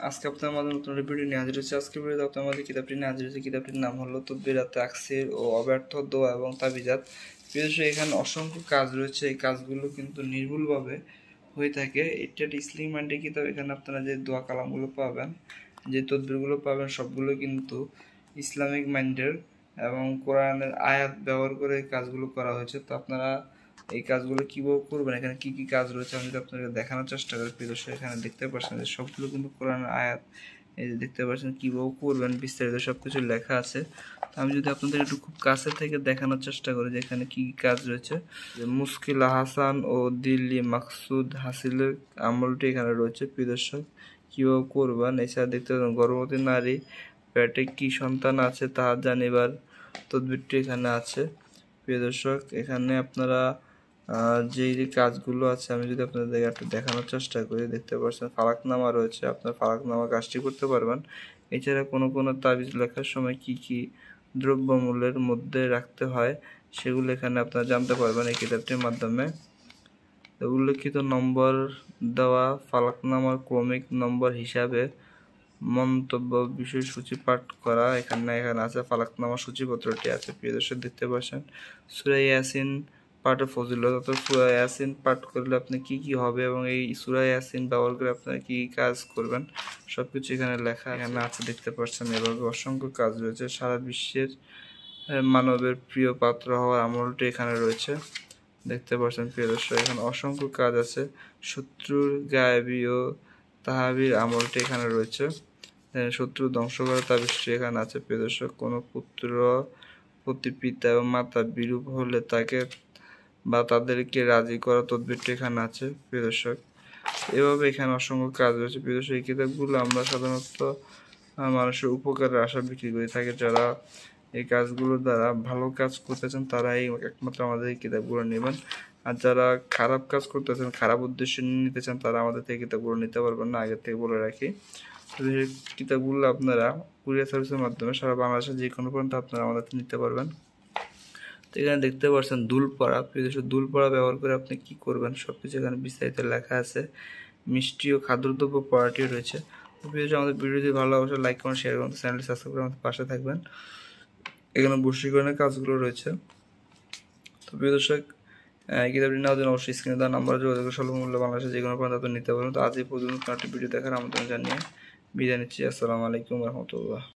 আজকে আপনার আমাদের নতুন ভিডিও নিয়ে হাজির হচ্ছে। আজকে ভিডিওতে আপনার আমাদের কিতাবটি নিয়ে হাজির হচ্ছে। কিতাবটির নাম হলো তদবিরাত তাকসির ও অব্যর্থ দোয়া এবং তাবিজাত। বিশেষ এখানে অসংখ্য কাজ রয়েছে। এই কাজগুলো কিন্তু নির্ভুলভাবে হয়ে থাকে। এটা একটা ইসলামিক মাইন্ডের কিতাব। এখানে আপনারা যে দোয়া কালামগুলো পাবেন, যে তদবিরগুলো পাবেন, সবগুলো কিন্তু ইসলামিক মাইন্ডের এবং কোরআনের আয়াত ব্যবহার করে এই কাজগুলো করা হয়েছে। তো আপনারা এই কাজগুলো কীভাবে করবেন, এখানে কি কি কাজ রয়েছে আমি যদি আপনাকে দেখানোর চেষ্টা করি। প্রিয় দর্শক, এখানে দেখতে পাচ্ছেন যে সবগুলো কিন্তু কোরআনের আয়াত। এই যে দেখতে পাচ্ছেন কীভাবে করবেন বিস্তারিত সব কিছু লেখা আছে। তো আমি যদি আপনাদের একটু খুব কাছে থেকে দেখানোর চেষ্টা করি যে এখানে কী কী কাজ রয়েছে। যে মুশকিল হাসান ও দিল্লি মাকসুদ হাসিলের আমলটি এখানে রয়েছে। প্রিয় দর্শক, কীভাবে করবেন। এছাড়া দেখতে পাবেন গর্ভবতী নারী পেটে কি সন্তান আছে তা জানিবার তদবিরটি এখানে আছে। প্রিয় দর্শক, এখানে আপনারা যেই যে কাজগুলো আছে আমি যদি আপনাদের একটু দেখানোর চেষ্টা করি, দেখতে পাচ্ছেন ফালাকনামা রয়েছে। আপনার ফালাকনামা কাজটি করতে পারবেন। এছাড়া কোনো তাবিজ লেখার সময় কি কি দ্রব্যমূল্যের মধ্যে রাখতে হয় সেগুলো এখানে আপনারা জানতে পারবেন এই কিতাবটির মাধ্যমে। উল্লেখিত নম্বর দেওয়া ফালাকনামার ক্রমিক নম্বর হিসাবে মন্তব্য বিষয় সূচি পাঠ করা এখানে আছে। ফালাকনামা সূচিপত্রটি আছে। প্রিয় দর্শক, দেখতে পাচ্ছেন সূরা ইয়াসিন পাঠের ফজিলত, অর্থাৎ সূরা ইয়াসিন পাঠ করলে আপনি কি কি হবে এবং এই সূরা ইয়াসিন ব্যবহার করে আপনারা কি কাজ করবেন সবকিছু এখানে লেখা এখানে আছে। দেখতে পাচ্ছেন এভাবে অসংখ্য কাজ রয়েছে। সারা বিশ্বের মানবের প্রিয় পাত্র হওয়ার আমলটি এখানে রয়েছে। দেখতে পাচ্ছেন প্রিয় দর্শক, এখানে অসংখ্য কাজ আছে। শত্রুর গায়েবী ও তাহাবির আমলটি এখানে রয়েছে। শত্রু ধ্বংস করা তাবিজটি এখানে আছে। প্রিয় দর্শক, কোনো পুত্র প্রতি পিতা এবং মাতা বিরূপ হলে তাকে বা তাদেরকে রাজি করা তদবিরটি এখানে আছে। প্রিয় দর্শক, এভাবে এখানে অসংখ্য কাজ রয়েছে। প্রিয় দর্শক, এই কিতাবগুলো আমরা সাধারণত মানুষের উপকারের আশা বিক্রি করে থাকি। যারা এই কাজগুলোর দ্বারা ভালো কাজ করতেছেন তারা এই একমাত্র আমাদের এই কিতাবগুলো নেবেন। আর যারা খারাপ কাজ করতেছেন, খারাপ উদ্দেশ্য নিতে চান, তারা আমাদের থেকে কিতাবগুলো নিতে পারবেন না, আগের থেকে বলে রাখি। এই কিতাবগুলো আপনারা কুরিয়ার সার্ভিসের মাধ্যমে সারা বাংলাদেশের যে কোনো পর্যন্ত আপনারা আমাদের নিতে পারবেন। তো এখানে দেখতে পাচ্ছেন দুলপড়া। প্রিয় দর্শক, দুলপড়া ব্যবহার করে আপনি কি করবেন সবকিছু এখানে বিস্তারিত লেখা আছে। মিষ্টি ও খাদ্যদ্রব্য পড়াটিও রয়েছে। তো প্রিয় দর্শক, আমাদের ভিডিও যদি ভালো অবশ্যই লাইক করুন, শেয়ার করুন, চ্যানেলটি সাবস্ক্রাইব করে আমাদের পাশে থাকবেন। এখানে বশীকরণের কাজগুলো রয়েছে। তো প্রিয় দর্শক, কিতাবটি নেওয়ার জন্য অবশ্যই স্ক্রিনে দেওয়া নাম্বারে যোগাযোগ করে স্বল্প মূল্যে বাংলাদেশে যে কোনো পর্যন্ত আপনি নিতে পারবেন। তো আজ এই পর্যন্ত একটি ভিডিও দেখার আমন্ত্রণ জানিয়ে বিদায় নিচ্ছি। আসসালামু আলাইকুম রহমতুল্লাহ।